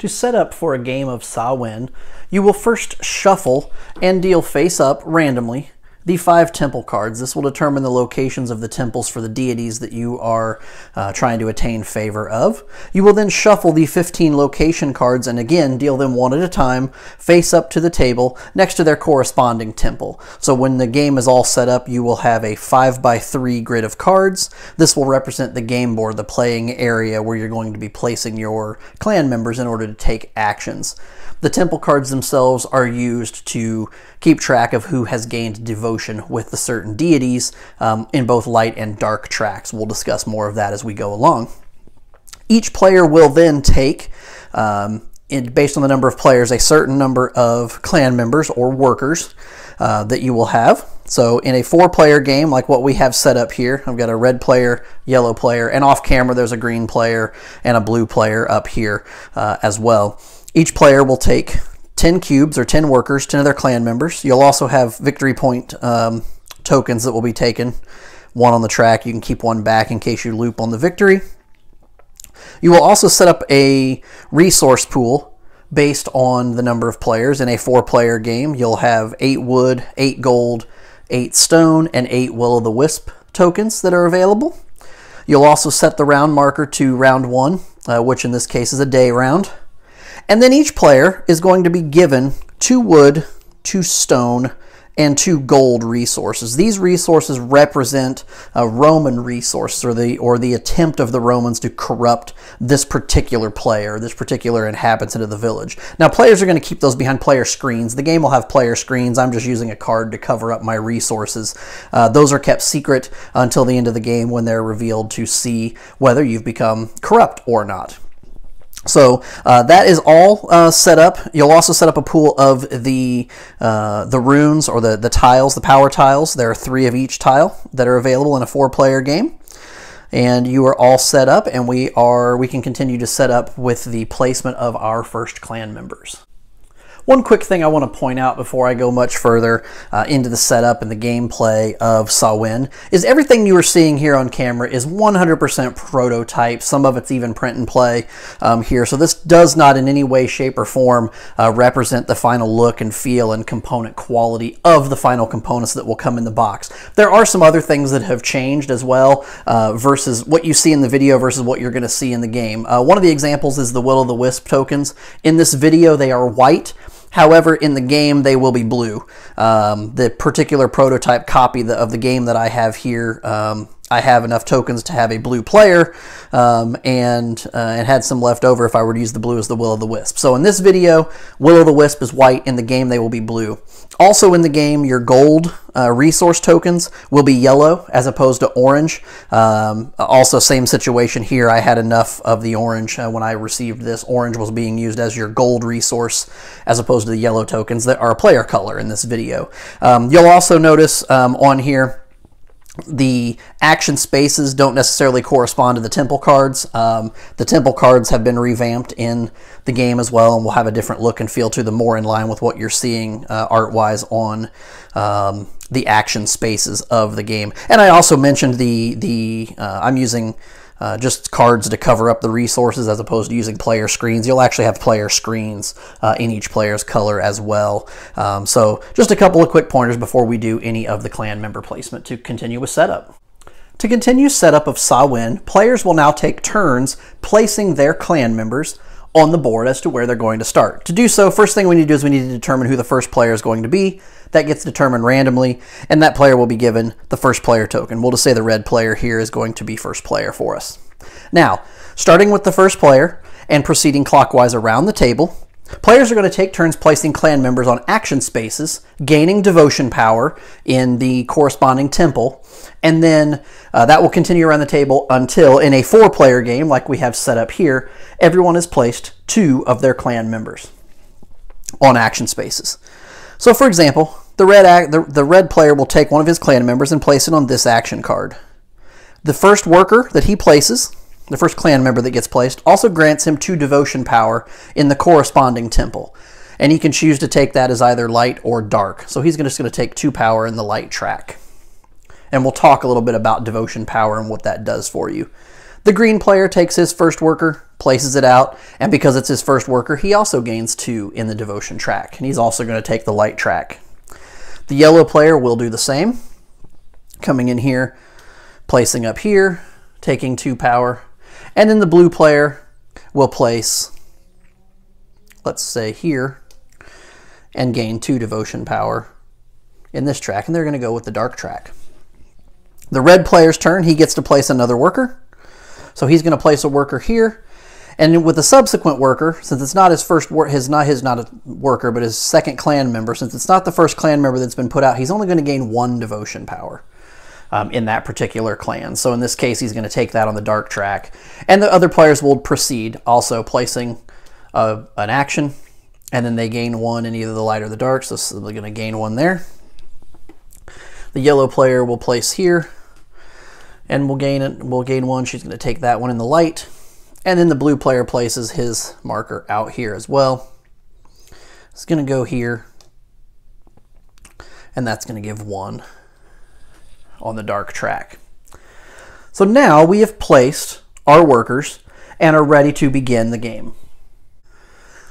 To set up for a game of Samhain, you will first shuffle and deal face up randomly the 5 temple cards. This will determine the locations of the temples for the deities that you are trying to attain favor of. You will then shuffle the 15 location cards and again deal them one at a time face up to the table next to their corresponding temple. So when the game is all set up, you will have a 5x3 grid of cards. This will represent the game board, the playing area where you're going to be placing your clan members in order to take actions. The temple cards themselves are used to keep track of who has gained devotion with the certain deities in both light and dark tracks. We'll discuss more of that as we go along. Each player will then take, based on the number of players, a certain number of clan members or workers that you will have. So in a 4-player game like what we have set up here, I've got a red player, yellow player, and off camera there's a green player and a blue player up here as well. Each player will take 10 cubes or 10 workers, 10 of their clan members. You'll also have victory point tokens that will be taken, 1 on the track. You can keep 1 back in case you loop on the victory. You will also set up a resource pool based on the number of players. In a 4-player game, you'll have 8 wood, 8 gold, 8 stone, and 8 will-o'-the-wisp tokens that are available. You'll also set the round marker to round 1, which in this case is a day round. And then each player is going to be given 2 wood, 2 stone, and 2 gold resources. These resources represent a Roman resource, or the attempt of the Romans to corrupt this particular player, this particular inhabitant of the village. Now, players are going to keep those behind player screens. The game will have player screens. I'm just using a card to cover up my resources. Those are kept secret until the end of the game when they're revealed to see whether you've become corrupt or not. So that is all set up. You'll also set up a pool of the runes or the tiles, the power tiles. There are 3 of each tile that are available in a 4-player game. And you are all set up, and we can continue to set up with the placement of our first clan members. One quick thing I want to point out before I go much further into the setup and the gameplay of Samhain is everything you are seeing here on camera is 100% prototype. Some of it's even print and play here. So this does not in any way, shape, or form represent the final look and feel and component quality of the final components that will come in the box. There are some other things that have changed as well versus what you see in the video versus what you're going to see in the game. One of the examples is the will-o'-the-wisp tokens. In this video, they are white. However, in the game, they will be blue. The particular prototype copy of the game that I have here, I have enough tokens to have a blue player and had some left over if I were to use the blue as the will-o'-the-wisp. So in this video, will-o'-the-wisp is white. In the game, they will be blue. Also in the game, your gold resource tokens will be yellow as opposed to orange. Also, same situation here. I had enough of the orange when I received this. Orange was being used as your gold resource as opposed to the yellow tokens that are player color in this video. You'll also notice on here, the action spaces don't necessarily correspond to the temple cards. The temple cards have been revamped in the game as well and will have a different look and feel to them, more in line with what you're seeing art-wise on the action spaces of the game. And I also mentioned I'm using just cards to cover up the resources as opposed to using player screens. You'll actually have player screens in each player's color as well. So just a couple of quick pointers before we do any of the clan member placement to continue with setup. To continue setup of Samhain, players will now take turns placing their clan members on the board as to where they're going to start. To do so, first thing we need to do is we need to determine who the first player is going to be. That gets determined randomly, and that player will be given the first player token. We'll just say the red player here is going to be first player for us. Now, starting with the first player and proceeding clockwise around the table, players are going to take turns placing clan members on action spaces, gaining devotion power in the corresponding temple, and then that will continue around the table until, in a 4-player game like we have set up here, everyone has placed 2 of their clan members on action spaces. So, for example, the red player will take one of his clan members and place it on this action card. The first worker that he places, the first clan member that gets placed, also grants him 2 devotion power in the corresponding temple. And he can choose to take that as either light or dark. So he's just going to take 2 power in the light track. And we'll talk a little bit about devotion power and what that does for you. The green player takes his first worker, places it out, and because it's his first worker, he also gains 2 in the devotion track, and he's also going to take the light track. The yellow player will do the same, coming in here, placing up here, taking 2 power, and then the blue player will place, let's say here, and gain 2 devotion power in this track, and they're going to go with the dark track. The red player's turn, he gets to place another worker. So he's going to place a worker here, and with the subsequent worker, since it's not his first not a worker, but his second clan member, since it's not the first clan member that's been put out, he's only going to gain 1 devotion power in that particular clan. So in this case, he's going to take that on the dark track, and the other players will proceed, also placing an action, and then they gain 1 in either the light or the dark, so they're going to gain 1 there. The yellow player will place here, and we'll gain 1. She's going to take that one in the light. And then the blue player places his marker out here as well. It's going to go here. And that's going to give 1 on the dark track. So now we have placed our workers and are ready to begin the game.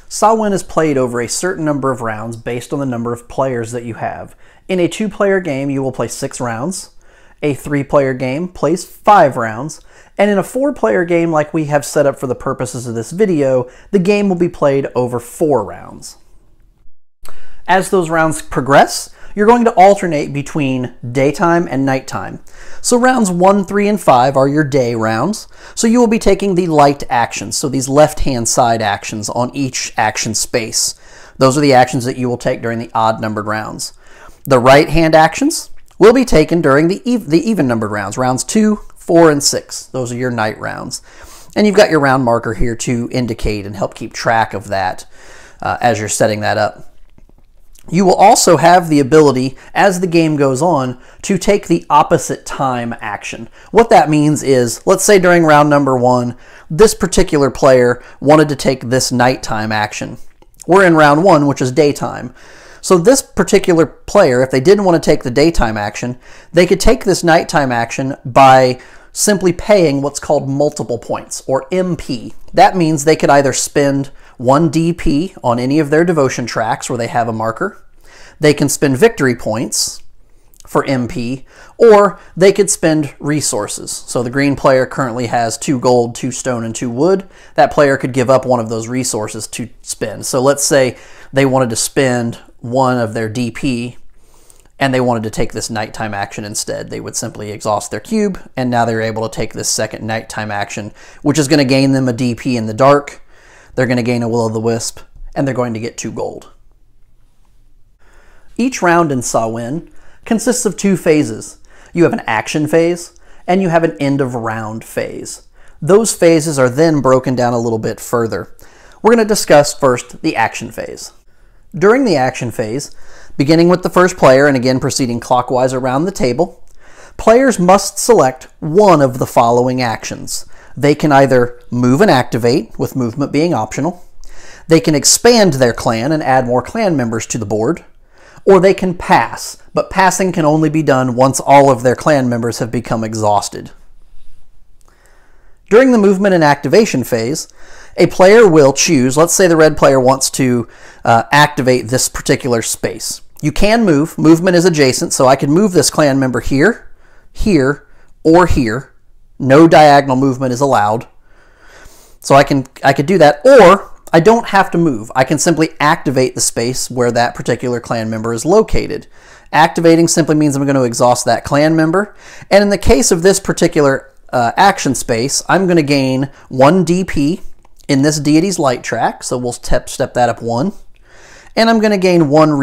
Samhain is played over a certain number of rounds based on the number of players that you have. In a 2-player game, you will play 6 rounds. A 3-player game plays 5 rounds, and in a 4-player game like we have set up for the purposes of this video, the game will be played over 4 rounds. As those rounds progress, you're going to alternate between daytime and nighttime. So rounds 1, 3, and 5 are your day rounds, so you will be taking the light actions, so these left-hand side actions on each action space. Those are the actions that you will take during the odd-numbered rounds. The right-hand actions will be taken during the even-numbered rounds, rounds 2, 4, and 6. Those are your night rounds. And you've got your round marker here to indicate and help keep track of that as you're setting that up. You will also have the ability, as the game goes on, to take the opposite time action. What that means is, let's say during round number 1, this particular player wanted to take this nighttime action. We're in round 1, which is daytime. So this particular player, if they didn't want to take the daytime action, they could take this nighttime action by simply paying what's called multiple points, or MP. That means they could either spend 1 DP on any of their devotion tracks where they have a marker, they can spend victory points for MP, or they could spend resources. So the green player currently has 2 gold, 2 stone, and 2 wood. That player could give up one of those resources to spend. So let's say they wanted to spend 1 of their DP and they wanted to take this nighttime action instead. They would simply exhaust their cube, and now they're able to take this second nighttime action, which is going to gain them a DP in the dark. They're going to gain a Will-o'-the-Wisp, and they're going to get 2 gold. Each round in Samhain consists of 2 phases. You have an action phase, and you have an end of round phase. Those phases are then broken down a little bit further. We're going to discuss first the action phase. During the action phase, beginning with the first player and again proceeding clockwise around the table, players must select one of the following actions. They can either move and activate, with movement being optional. They can expand their clan and add more clan members to the board. Or they can pass, but passing can only be done once all of their clan members have become exhausted. During the movement and activation phase, a player will choose, let's say the red player wants to activate this particular space. You can move. Movement is adjacent, so I can move this clan member here, here, or here. No diagonal movement is allowed. So I could do that, or I don't have to move. I can simply activate the space where that particular clan member is located. Activating simply means I'm going to exhaust that clan member. And in the case of this particular action space, I'm going to gain 1 DP in this deity's light track, so we'll step that up 1. And I'm going to gain 1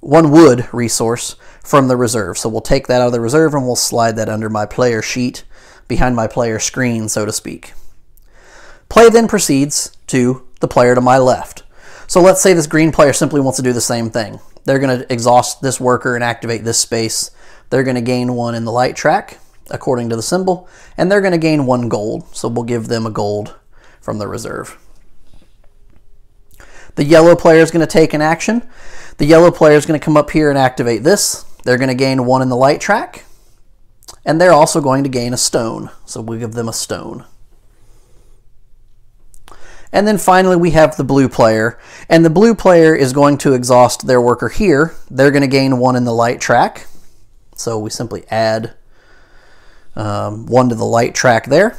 wood resource from the reserve. So we'll take that out of the reserve and we'll slide that under my player sheet, behind my player screen, so to speak. Play then proceeds to the player to my left. So let's say this green player simply wants to do the same thing. They're going to exhaust this worker and activate this space. They're going to gain 1 in the light track, according to the symbol, and they're going to gain 1 gold. So we'll give them a gold from the reserve. The yellow player is going to take an action. The yellow player is going to come up here and activate this. They're going to gain 1 in the light track, and they're also going to gain a stone. So we'll give them a stone. And then finally we have the blue player, and the blue player is going to exhaust their worker here. They're going to gain 1 in the light track. So we simply add 1 to the light track there.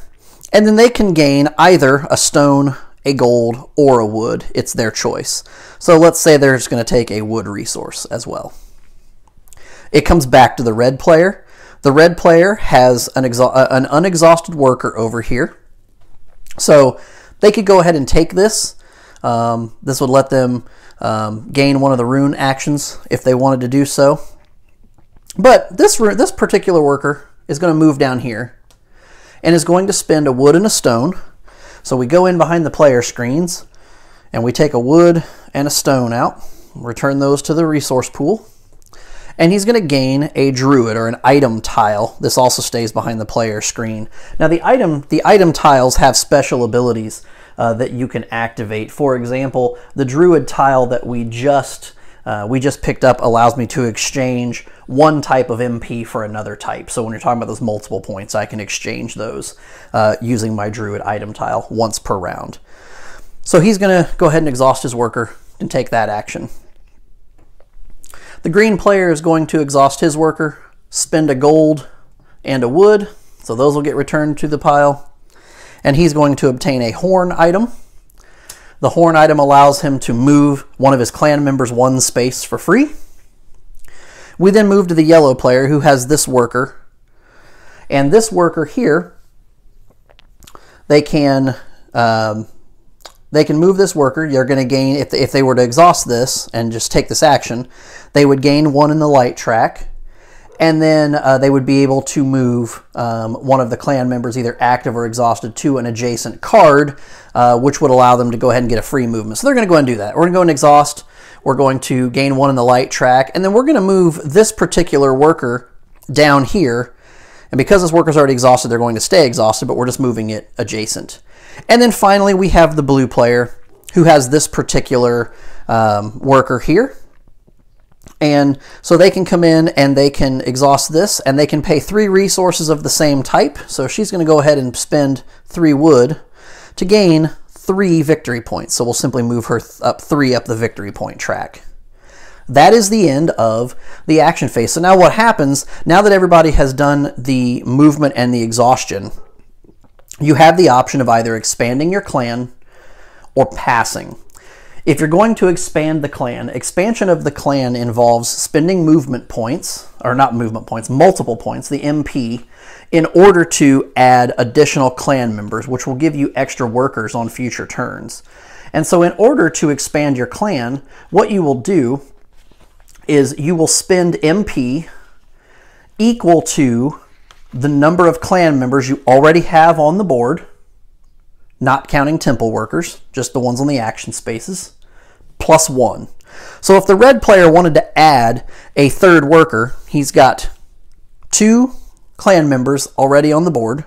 And then they can gain either a stone, a gold, or a wood. It's their choice. So let's say they're just going to take a wood resource as well. It comes back to the red player. The red player has an unexhausted worker over here. So they could go ahead and take this. This would let them gain 1 of the rune actions if they wanted to do so. But this particular worker is going to move down here and is going to spend a wood and a stone. So we go in behind the player screens and we take a wood and a stone out, return those to the resource pool, and he's going to gain a druid or an item tile. This also stays behind the player screen. Now the item tiles have special abilities that you can activate. For example, the druid tile that we just picked up allows me to exchange 1 type of MP for another type. So when you're talking about those multiple points, I can exchange those using my druid item tile once per round. So he's going to go ahead and exhaust his worker and take that action. The green player is going to exhaust his worker, spend a gold and a wood, so those will get returned to the pile. And he's going to obtain a horn item. The horn item allows him to move 1 of his clan members 1 space for free. We then move to the yellow player who has this worker. And this worker here, they can move this worker. You're going to gain, if they were to exhaust this and just take this action, they would gain 1 in the light track. And then they would be able to move 1 of the clan members, either active or exhausted, to an adjacent card, which would allow them to go ahead and get a free movement. So they're going to go ahead and do that. We're going to go and exhaust. We're going to gain 1 in the light track. And then we're going to move this particular worker down here. And because this worker's already exhausted, they're going to stay exhausted, but we're just moving it adjacent. And then finally, we have the blue player who has this particular worker here. And so they can come in and they can exhaust this, and they can pay 3 resources of the same type. So she's going to go ahead and spend 3 wood to gain 3 victory points. So we'll simply move her up 3 up the victory point track. That is the end of the action phase. So now what happens, now that everybody has done the movement and the exhaustion, you have the option of either expanding your clan or passing. If you're going to expand the clan, expansion of the clan involves spending movement points, or not movement points, multiple points, the MP, in order to add additional clan members, which will give you extra workers on future turns. And so in order to expand your clan, what you will do is you will spend MP equal to the number of clan members you already have on the board, not counting temple workers, just the ones on the action spaces, plus 1. So if the red player wanted to add a 3rd worker, he's got 2 clan members already on the board.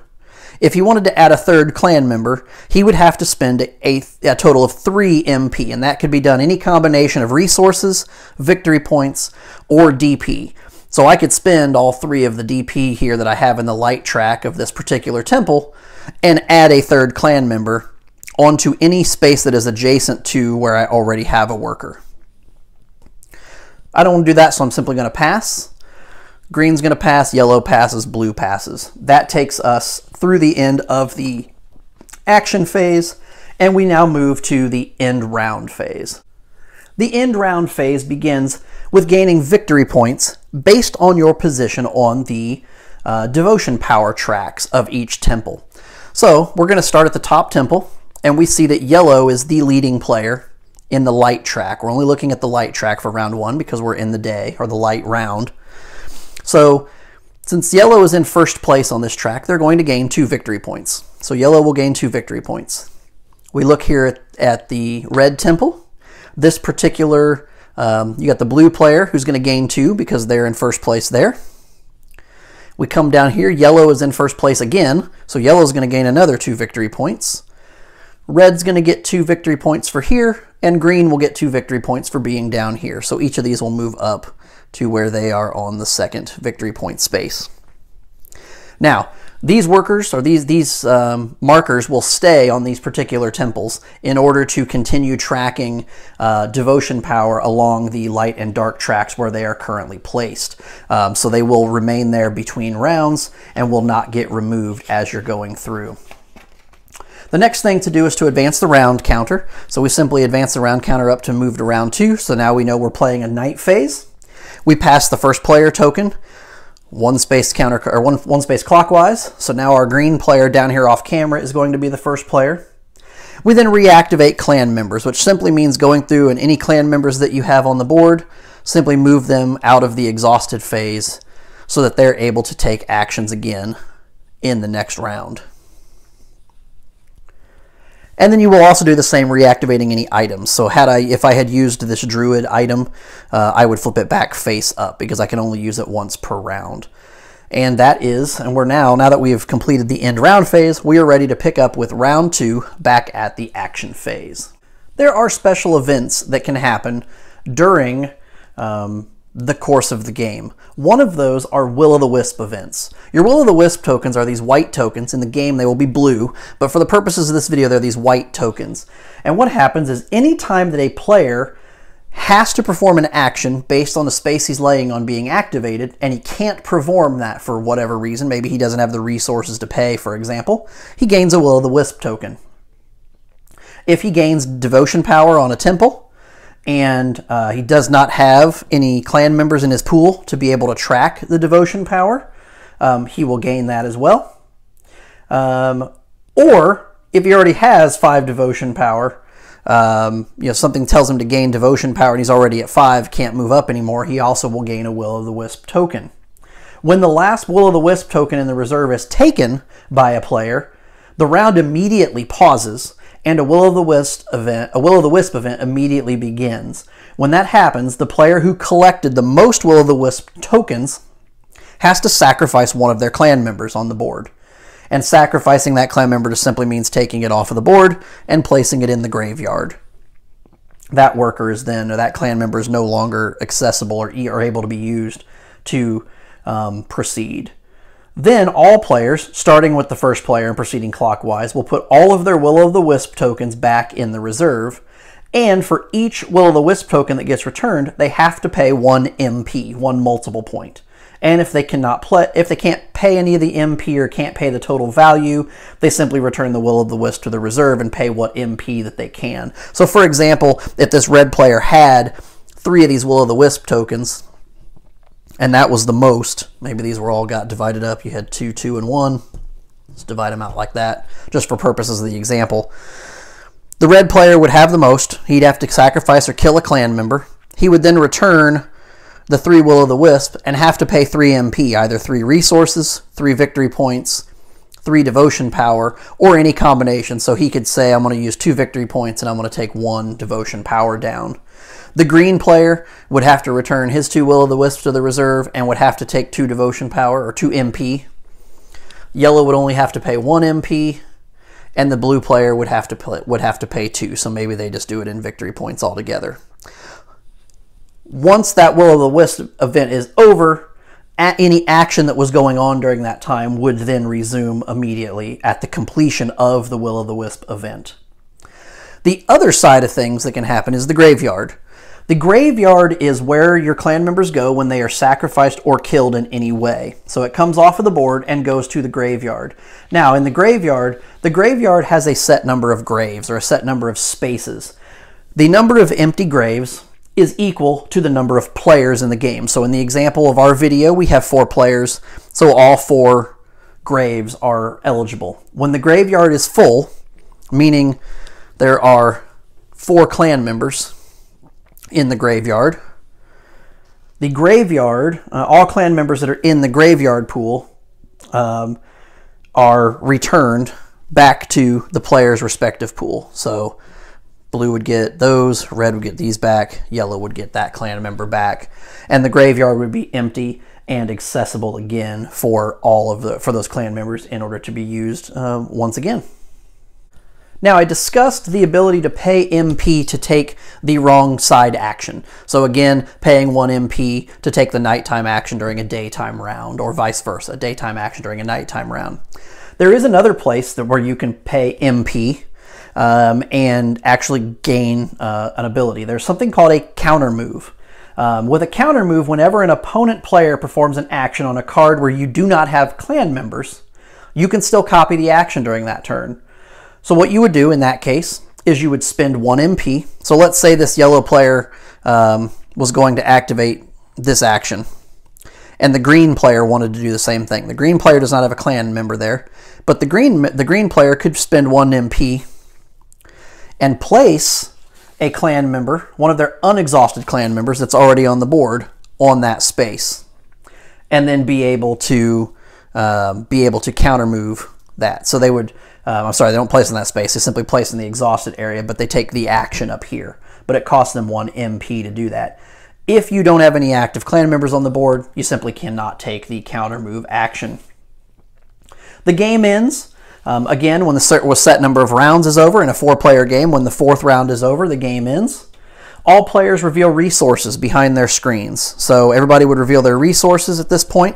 If he wanted to add a 3rd clan member, he would have to spend a total of 3 MP, and that could be done any combination of resources, victory points, or DP. So I could spend all 3 of the DP here that I have in the light track of this particular temple and add a 3rd clan member onto any space that is adjacent to where I already have a worker. I don't want to do that, so I'm simply going to pass. Green's going to pass, yellow passes, blue passes. That takes us through the end of the action phase, and we now move to the end round phase. The end round phase begins with gaining victory points based on your position on the devotion power tracks of each temple. So we're going to start at the top temple, and we see that yellow is the leading player in the light track. We're only looking at the light track for round 1 because we're in the day, or the light round. So since yellow is in first place on this track, they're going to gain 2 victory points. So yellow will gain 2 victory points. We look here at the red temple. This particular, you got the blue player who's going to gain 2 because they're in first place there. We come down here, yellow is in first place again, so yellow is going to gain another 2 victory points. Red's going to get 2 victory points for here, and green will get 2 victory points for being down here. So each of these will move up to where they are on the 2nd victory point space. Now, these workers, or these markers, will stay on these particular temples in order to continue tracking devotion power along the light and dark tracks where they are currently placed. So they will remain there between rounds and will not get removed as you're going through. The next thing to do is to advance the round counter. So we simply advance the round counter up to move to round 2. So now we know we're playing a night phase. We pass the first player token one space clockwise. So now our green player down here off camera is going to be the first player. We then reactivate clan members, which simply means going through, and any clan members that you have on the board, simply move them out of the exhausted phase so that they're able to take actions again in the next round. And then you will also do the same, reactivating any items. So if I had used this druid item, I would flip it back face up because I can only use it once per round. And we're now that we have completed the end round phase, we are ready to pick up with round 2 back at the action phase. There are special events that can happen during the course of the game. One of those are Will-o'-the-Wisp events. Your Will-o'-the-Wisp tokens are these white tokens. In the game they will be blue, but for the purposes of this video they're these white tokens. And what happens is any time that a player has to perform an action based on the space he's laying on being activated, and he can't perform that for whatever reason, maybe he doesn't have the resources to pay, for example, he gains a Will-o'-the-Wisp token. If he gains devotion power on a temple, and he does not have any clan members in his pool to be able to track the devotion power, he will gain that as well. Or if he already has 5 devotion power, something tells him to gain devotion power and he's already at 5, can't move up anymore, he also will gain a Will-o'-the-Wisp token. When the last Will-o'-the-Wisp token in the reserve is taken by a player, the round immediately pauses and a Will-o'-the-Wisp event immediately begins. When that happens, the player who collected the most Will-o'-the-Wisp tokens has to sacrifice one of their clan members on the board. And sacrificing that clan member just simply means taking it off of the board and placing it in the graveyard. That worker is then, or that clan member is no longer accessible or able to be used to proceed. Then all players, starting with the first player and proceeding clockwise, will put all of their Will-o'-the-Wisp tokens back in the reserve, and for each Will-o'-the-Wisp token that gets returned, they have to pay 1 MP, 1 multiple point. And if they can't pay any of the MP or can't pay the total value, they simply return the Will-o'-the-Wisp to the reserve and pay what MP that they can. So for example, if this red player had 3 of these Will-o'-the-Wisp tokens, and that was the most, maybe these were all got divided up, you had 2, 2, and 1. Let's divide them out like that, just for purposes of the example. The red player would have the most. He'd have to sacrifice or kill a clan member. He would then return the 3 Will-o'-the-Wisp and have to pay 3 MP, either 3 resources, 3 victory points, 3 devotion power, or any combination. So he could say, I'm going to use 2 victory points and I'm going to take 1 devotion power down. The green player would have to return his 2 Will-o'-the-Wisps to the reserve and would have to take 2 devotion power, or 2 MP. Yellow would only have to pay 1 MP, and the blue player would have to pay 2, so maybe they just do it in victory points altogether. Once that Will-o'-the-Wisp event is over, any action that was going on during that time would then resume immediately at the completion of the Will-o'-the-Wisp event. The other side of things that can happen is the graveyard. The graveyard is where your clan members go when they are sacrificed or killed in any way. So it comes off of the board and goes to the graveyard. Now, in the graveyard has a set number of graves, or a set number of spaces. The number of empty graves is equal to the number of players in the game. So in the example of our video, we have 4 players, so all 4 graves are eligible. When the graveyard is full, meaning there are 4 clan members in the graveyard, all clan members that are in the graveyard pool are returned back to the player's respective pool. So blue would get those, red would get these back, yellow would get that clan member back, and the graveyard would be empty and accessible again for those clan members in order to be used once again. Now, I discussed the ability to pay MP to take the wrong side action. So again, paying 1 MP to take the nighttime action during a daytime round, or vice versa, daytime action during a nighttime round. There is another place where you can pay MP and actually gain an ability. There's something called a Countermove. With a Countermove, whenever an opponent player performs an action on a card where you do not have clan members, you can still copy the action during that turn. So what you would do in that case is you would spend 1 MP. So let's say this yellow player was going to activate this action, and the green player wanted to do the same thing. The green player does not have a clan member there, but the green player could spend 1 MP and place a clan member, one of their unexhausted clan members that's already on the board, on that space, and then be able to counter move that. So they would, I'm sorry, they don't place in that space. They simply place in the exhausted area, but they take the action up here. But it costs them 1 MP to do that. If you don't have any active clan members on the board, you simply cannot take the counter move action. The game ends, again, when the set number of rounds is over. In a 4-player game, when the 4th round is over, the game ends. All players reveal resources behind their screens. So everybody would reveal their resources at this point.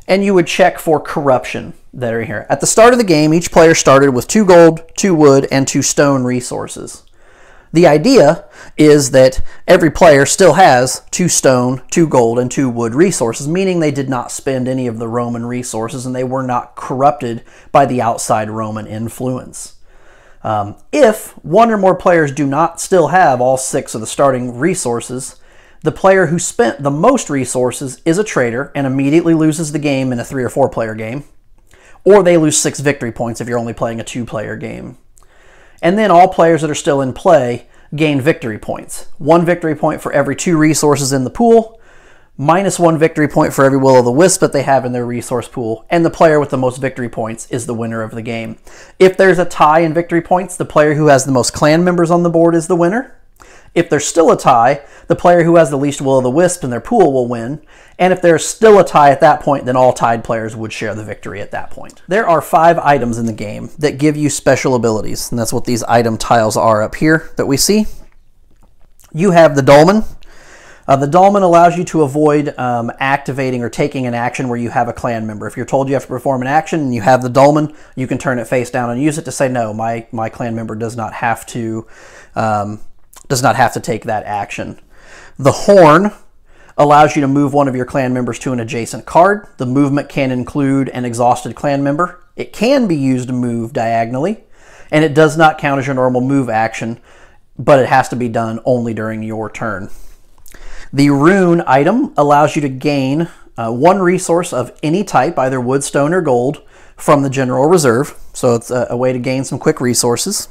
And you would check for corruption that are here. At the start of the game, each player started with 2 gold, 2 wood, and 2 stone resources. The idea is that every player still has 2 stone, 2 gold, and 2 wood resources, meaning they did not spend any of the Roman resources and they were not corrupted by the outside Roman influence. If 1 or more players do not still have all 6 of the starting resources, the player who spent the most resources is a traitor and immediately loses the game in a 3 or 4 player game, or they lose 6 victory points if you're only playing a 2-player game. And then all players that are still in play gain victory points. 1 victory point for every 2 resources in the pool, minus 1 victory point for every will-o'-the-wisp that they have in their resource pool, and the player with the most victory points is the winner of the game. If there's a tie in victory points, the player who has the most clan members on the board is the winner. If there's still a tie, the player who has the least will-o'-the-wisp in their pool will win. And if there's still a tie at that point, then all tied players would share the victory at that point. There are 5 items in the game that give you special abilities, and that's what these item tiles are up here that we see. You have the dolmen. The dolmen allows you to avoid activating or taking an action where you have a clan member. If you're told you have to perform an action and you have the dolmen, you can turn it face down and use it to say, no, my clan member does not have to take that action. The horn allows you to move one of your clan members to an adjacent card. The movement can include an exhausted clan member. It can be used to move diagonally, and it does not count as your normal move action, but it has to be done only during your turn. The rune item allows you to gain 1 resource of any type, either wood, stone, or gold, from the general reserve. So it's a way to gain some quick resources.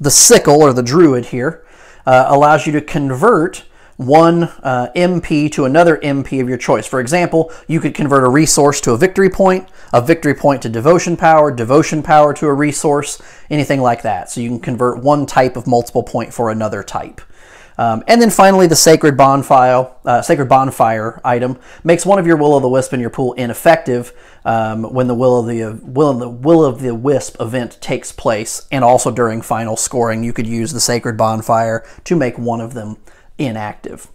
The sickle, or the druid here, allows you to convert 1 MP to another MP of your choice. For example, you could convert a resource to a victory point to devotion power to a resource, anything like that. So you can convert 1 type of multiple point for another type. And then finally, the sacred bonfire item makes one of your will-o'-the-wisp in your pool ineffective when the will-o'-the-wisp event takes place, and also during final scoring, you could use the sacred bonfire to make one of them inactive.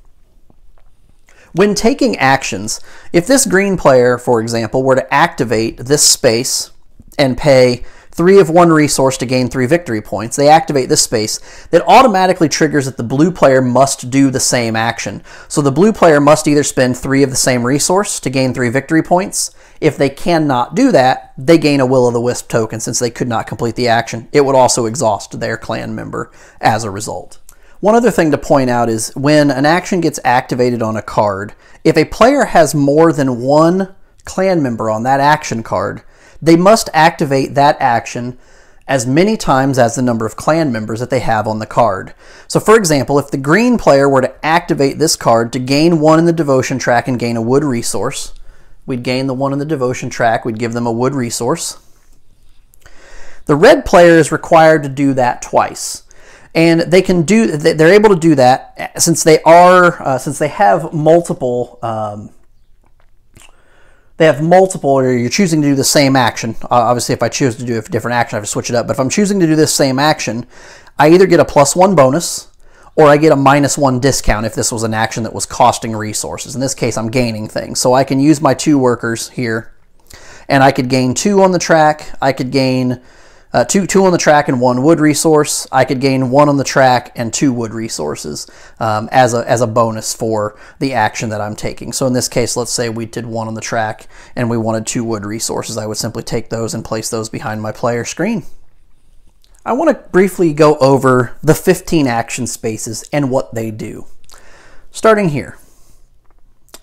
When taking actions, if this green player, for example, were to activate this space and pay 3 of 1 resource to gain 3 victory points, they activate this space, that automatically triggers that the blue player must do the same action. So the blue player must either spend 3 of the same resource to gain 3 victory points. If they cannot do that, they gain a will-o'-the-wisp token since they could not complete the action. It would also exhaust their clan member as a result. One other thing to point out is when an action gets activated on a card, if a player has more than 1 clan member on that action card, they must activate that action as many times as the number of clan members that they have on the card. So for example, if the green player were to activate this card to gain 1 in the devotion track and gain a wood resource, we'd gain the 1 in the devotion track, we'd give them a wood resource. The red player is required to do that twice. And they're able to do that since they have multiple they have multiple, or you're choosing to do the same action. Obviously, if I choose to do a different action, I have to switch it up. But if I'm choosing to do this same action, I either get a +1 bonus, or I get a -1 discount if this was an action that was costing resources. In this case, I'm gaining things. So I can use my 2 workers here, and I could gain 2 on the track. I could gain two on the track and 1 wood resource. I could gain 1 on the track and 2 wood resources as a bonus for the action that I'm taking. So in this case, let's say we did 1 on the track and we wanted 2 wood resources. I would simply take those and place those behind my player screen. I want to briefly go over the 15 action spaces and what they do. Starting here.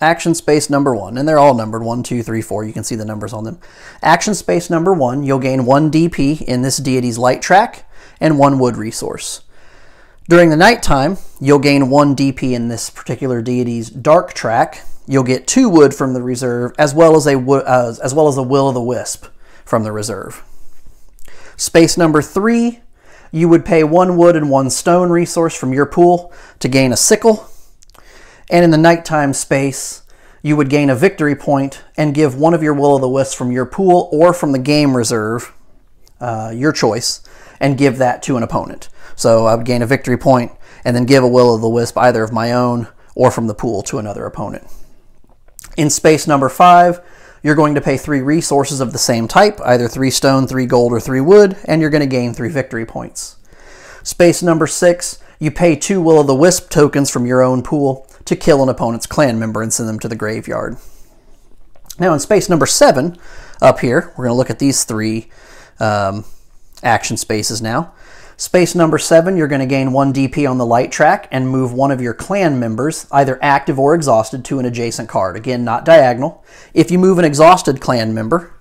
Action space number 1, and they're all numbered 1, 2, 3, 4. You can see the numbers on them. Action space number 1, you'll gain 1 DP in this deity's light track and 1 wood resource. During the nighttime, you'll gain 1 DP in this particular deity's dark track. You'll get 2 wood from the reserve, as well as a will of the wisp from the reserve. Space number 3, you would pay 1 wood and 1 stone resource from your pool to gain a sickle. And in the nighttime space, you would gain a victory point and give 1 of your will of the wisps from your pool or from the game reserve, your choice, and give that to an opponent. So I would gain a victory point and then give a will of the wisp either of my own or from the pool to another opponent. In space number 5, you're going to pay 3 resources of the same type, either 3 stone, 3 gold, or 3 wood, and you're going to gain 3 victory points. Space number 6, you pay 2 will of the wisp tokens from your own pool to kill an opponent's clan member and send them to the graveyard. Now in space number 7, up here, we're going to look at these 3 action spaces now. Space number 7, you're going to gain 1 DP on the light track and move 1 of your clan members, either active or exhausted, to an adjacent card. Again, not diagonal. If you move an exhausted clan member,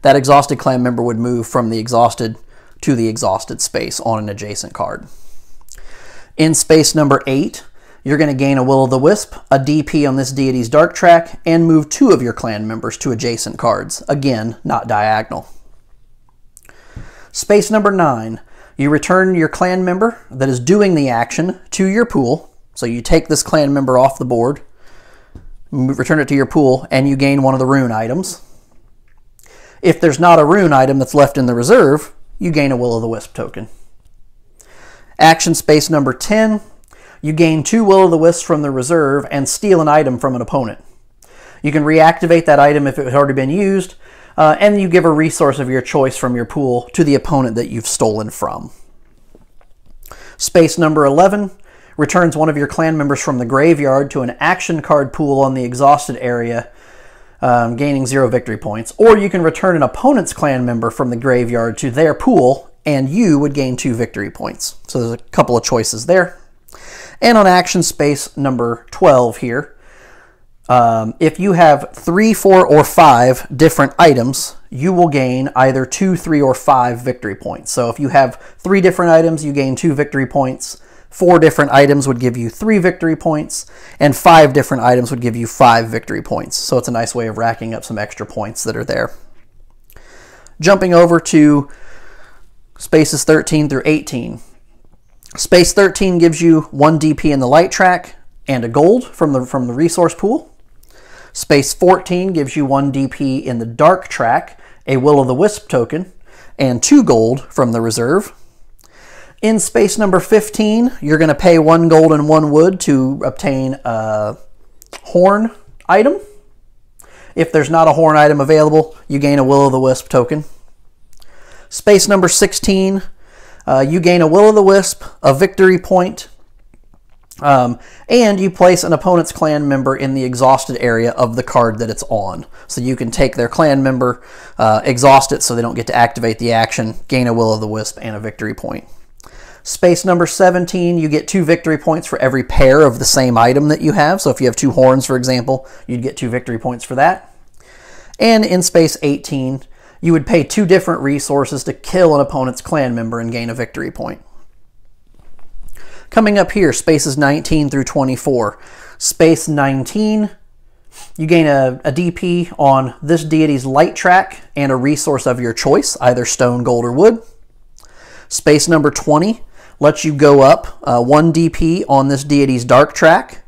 that exhausted clan member would move from the exhausted to the exhausted space on an adjacent card. In space number 8, you're going to gain a will of the wisp, a DP on this deity's dark track, and move 2 of your clan members to adjacent cards. Again, not diagonal. Space number 9, you return your clan member that is doing the action to your pool. So you take this clan member off the board, return it to your pool, and you gain 1 of the rune items. If there's not a rune item that's left in the reserve, you gain a will of the wisp token. Action space number 10, you gain 2 will of the wisps from the reserve and steal an item from an opponent. You can reactivate that item if it had already been used, and you give a resource of your choice from your pool to the opponent that you've stolen from. Space number 11 returns 1 of your clan members from the graveyard to an action card pool on the exhausted area, gaining 0 victory points. Or you can return an opponent's clan member from the graveyard to their pool, and you would gain 2 victory points. So there's a couple of choices there. And on action space number 12 here, if you have 3, 4, or 5 different items, you will gain either 2, 3, or 5 victory points. So if you have 3 different items, you gain 2 victory points. 4 different items would give you 3 victory points, and 5 different items would give you 5 victory points. So it's a nice way of racking up some extra points that are there. Jumping over to spaces 13 through 18. Space 13 gives you 1 DP in the light track and a gold from the resource pool. Space 14 gives you 1 DP in the dark track, a will of the wisp token, and 2 gold from the reserve. In space number 15, you're going to pay 1 gold and 1 wood to obtain a horn item. If there's not a horn item available, you gain a will of the wisp token. Space number 16, you gain a will of the wisp, a victory point, and you place an opponent's clan member in the exhausted area of the card that it's on. So you can take their clan member, exhaust it so they don't get to activate the action, gain a will of the wisp, and a victory point. Space number 17, you get 2 victory points for every pair of the same item that you have. So if you have 2 horns, for example, you'd get 2 victory points for that. And in space 18, you would pay 2 different resources to kill an opponent's clan member and gain a victory point. Coming up here, spaces 19 through 24. Space 19, you gain a DP on this deity's light track and a resource of your choice, either stone, gold, or wood. Space number 20 lets you go up 1 DP on this deity's dark track,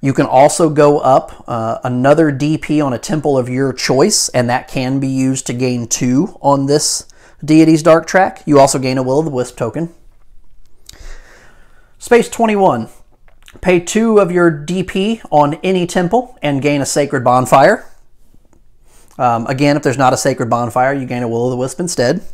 You can also go up another DP on a temple of your choice, and that can be used to gain 2 on this deity's dark track. You also gain a Will-o'-the-Wisp token. Space 21. Pay 2 of your DP on any temple and gain a Sacred Bonfire. Again, if there's not a Sacred Bonfire, you gain a Will-o'-the-Wisp instead.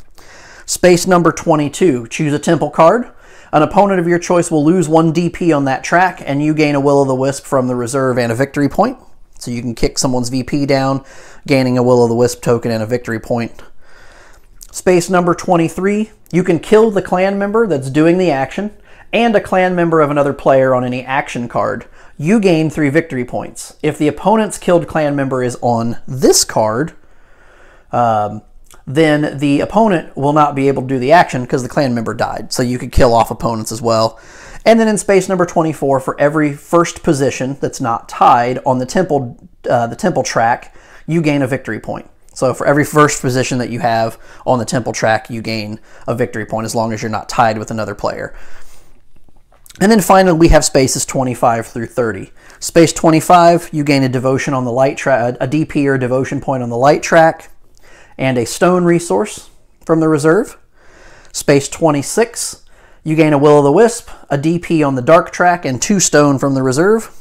Space number 22. Choose a temple card. An opponent of your choice will lose 1 DP on that track, and you gain a Will-o'-the-Wisp from the reserve and a victory point. So you can kick someone's VP down, gaining a Will-o'-the-Wisp token and a victory point. Space number 23. You can kill the clan member that's doing the action, and a clan member of another player on any action card. You gain 3 victory points. If the opponent's killed clan member is on this card, then the opponent will not be able to do the action because the clan member died. So you could kill off opponents as well. And then in space number 24, for every first position that's not tied on the temple track, you gain a victory point. So for every first position that you have on the temple track, you gain a victory point as long as you're not tied with another player. And then finally, we have spaces 25 through 30. Space 25, you gain a devotion on the light track, a DP or a devotion point on the light track, and a stone resource from the reserve. Space 26, you gain a Will-o'-the-Wisp, a DP on the dark track, and 2 stone from the reserve.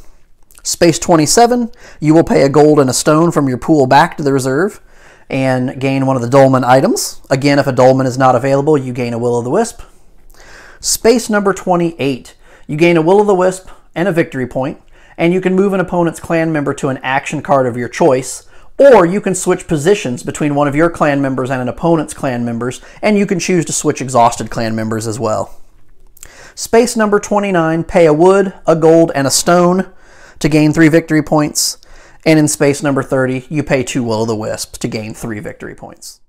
Space 27, you will pay a gold and a stone from your pool back to the reserve and gain one of the dolmen items. Again, if a dolmen is not available, you gain a Will-o'-the-Wisp. Space number 28, you gain a Will-o'-the-Wisp and a victory point, and you can move an opponent's clan member to an action card of your choice, or you can switch positions between one of your clan members and an opponent's clan members, and you can choose to switch exhausted clan members as well. Space number 29, pay a wood, a gold, and a stone to gain 3 victory points. And in space number 30, you pay 2 Will-o'-the-Wisp to gain 3 victory points.